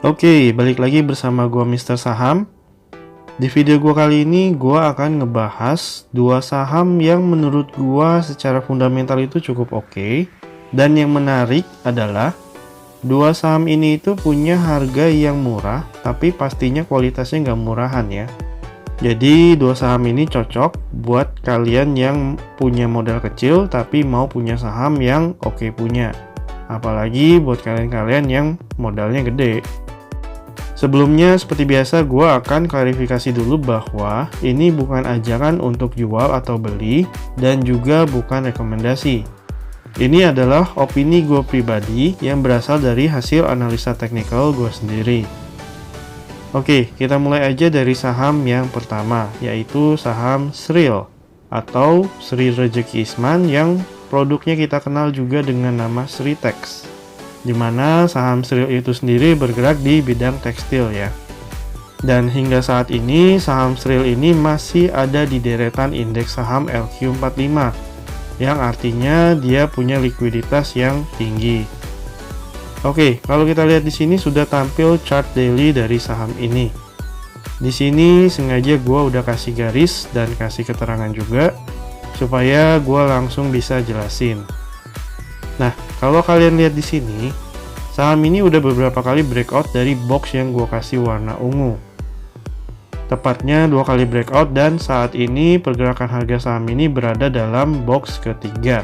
Oke, balik lagi bersama gua Mister Saham. Di video gua kali ini gua akan ngebahas dua saham yang menurut gua secara fundamental itu cukup oke. Dan yang menarik adalah dua saham ini itu punya harga yang murah, tapi pastinya kualitasnya nggak murahan ya. Jadi dua saham ini cocok buat kalian yang punya modal kecil tapi mau punya saham yang oke punya. Apalagi buat kalian-kalian yang modalnya gede. Sebelumnya, seperti biasa, gue akan klarifikasi dulu bahwa ini bukan ajakan untuk jual atau beli, dan juga bukan rekomendasi. Ini adalah opini gue pribadi yang berasal dari hasil analisa teknikal gue sendiri. Oke, kita mulai aja dari saham yang pertama, yaitu saham Sril, atau Sri Rejeki Isman yang produknya kita kenal juga dengan nama Sritex. Di mana saham Sril itu sendiri bergerak di bidang tekstil ya. Dan hingga saat ini saham Sril ini masih ada di deretan indeks saham LQ45 yang artinya dia punya likuiditas yang tinggi. Oke, kalau kita lihat di sini sudah tampil chart daily dari saham ini. Di sini sengaja gua udah kasih garis dan kasih keterangan juga supaya gua langsung bisa jelasin. Nah, kalau kalian lihat di sini, saham ini udah beberapa kali breakout dari box yang gue kasih warna ungu. Tepatnya 2 kali breakout dan saat ini pergerakan harga saham ini berada dalam box ketiga.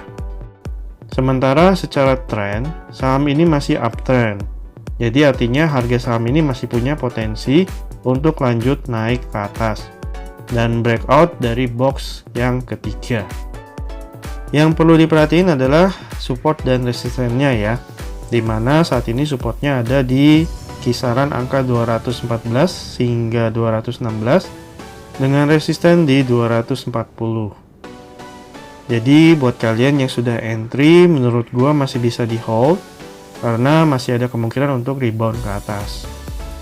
Sementara secara tren, saham ini masih uptrend. Jadi artinya harga saham ini masih punya potensi untuk lanjut naik ke atas dan breakout dari box yang ketiga. Yang perlu diperhatiin adalah support dan resistennya ya, dimana saat ini supportnya ada di kisaran angka 214 hingga 216 dengan resisten di 240. Jadi buat kalian yang sudah entry, menurut gua masih bisa di hold karena masih ada kemungkinan untuk rebound ke atas.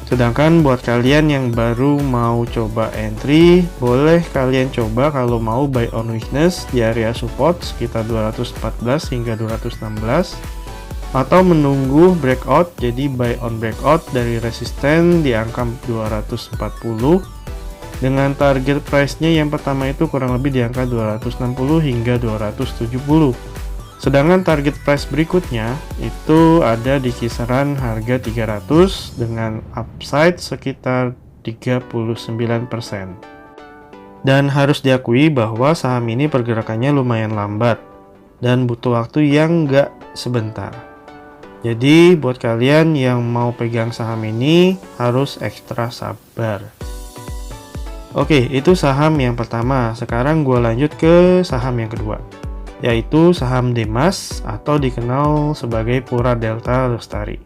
Sedangkan buat kalian yang baru mau coba entry, boleh kalian coba kalau mau buy on weakness di area support sekitar 214 hingga 216 atau menunggu breakout, jadi buy on breakout dari resisten di angka 240 dengan target price-nya yang pertama itu kurang lebih di angka 260 hingga 270. Sedangkan target price berikutnya itu ada di kisaran harga 300 dengan upside sekitar 39%. Dan harus diakui bahwa saham ini pergerakannya lumayan lambat dan butuh waktu yang nggak sebentar. Jadi buat kalian yang mau pegang saham ini harus ekstra sabar. Oke, itu saham yang pertama. Sekarang gue lanjut ke saham yang kedua, yaitu saham Demas atau dikenal sebagai Pura Delta Lestari.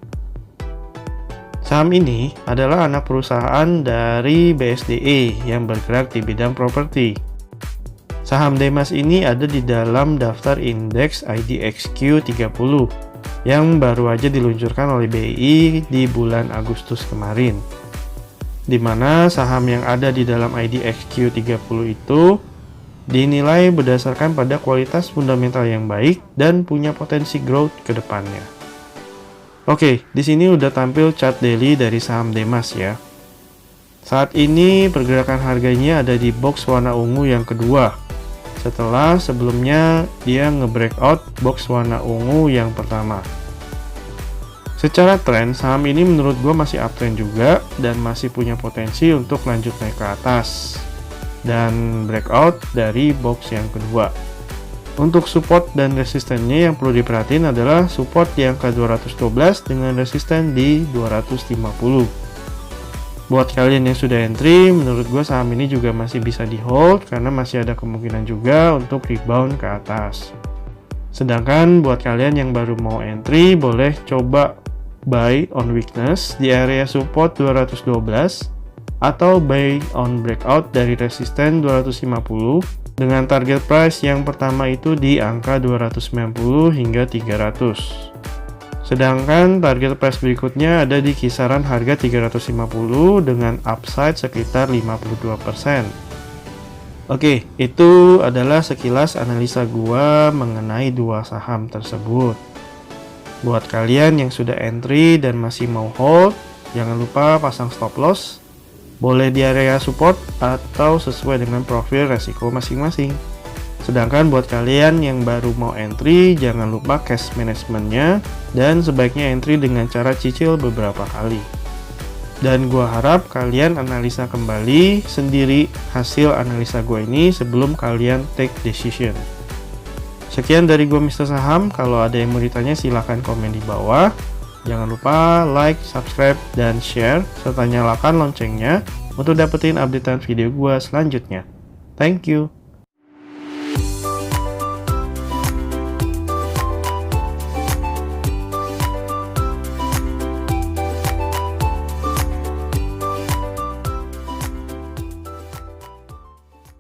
Saham ini adalah anak perusahaan dari BSDE yang bergerak di bidang properti. Saham Demas ini ada di dalam daftar indeks IDXQ 30 yang baru aja diluncurkan oleh BI di bulan Agustus kemarin. Di mana saham yang ada di dalam IDXQ 30 itu dinilai berdasarkan pada kualitas fundamental yang baik dan punya potensi growth ke depannya. Oke, di sini udah tampil chart daily dari saham Demas ya. Saat ini pergerakan harganya ada di box warna ungu yang kedua. Setelah sebelumnya dia nge-breakout box warna ungu yang pertama. Secara tren, saham ini menurut gue masih uptrend juga dan masih punya potensi untuk lanjut naik ke atas dan breakout dari box yang kedua. Untuk support dan resistennya yang perlu diperhatiin adalah support di angka 212 dengan resisten di 250. Buat kalian yang sudah entry, menurut gue saham ini juga masih bisa di hold karena masih ada kemungkinan juga untuk rebound ke atas. Sedangkan buat kalian yang baru mau entry, boleh coba buy on weakness di area support 212 atau buy on breakout dari resisten 250 dengan target price yang pertama itu di angka 290 hingga 300. Sedangkan target price berikutnya ada di kisaran harga 350 dengan upside sekitar 52%. Oke, itu adalah sekilas analisa gua mengenai dua saham tersebut. Buat kalian yang sudah entry dan masih mau hold, Jangan lupa pasang stop loss, boleh di area support atau sesuai dengan profil resiko masing-masing. Sedangkan buat kalian yang baru mau entry, jangan lupa cash managementnya dan sebaiknya entry dengan cara cicil beberapa kali. Dan gua harap kalian analisa kembali sendiri hasil analisa gua ini sebelum kalian take decision. Sekian dari gua Mr. Saham. Kalau ada yang mau ditanya silahkan komen di bawah. Jangan lupa like, subscribe, dan share serta nyalakan loncengnya untuk dapetin updatean video gua selanjutnya. Thank you.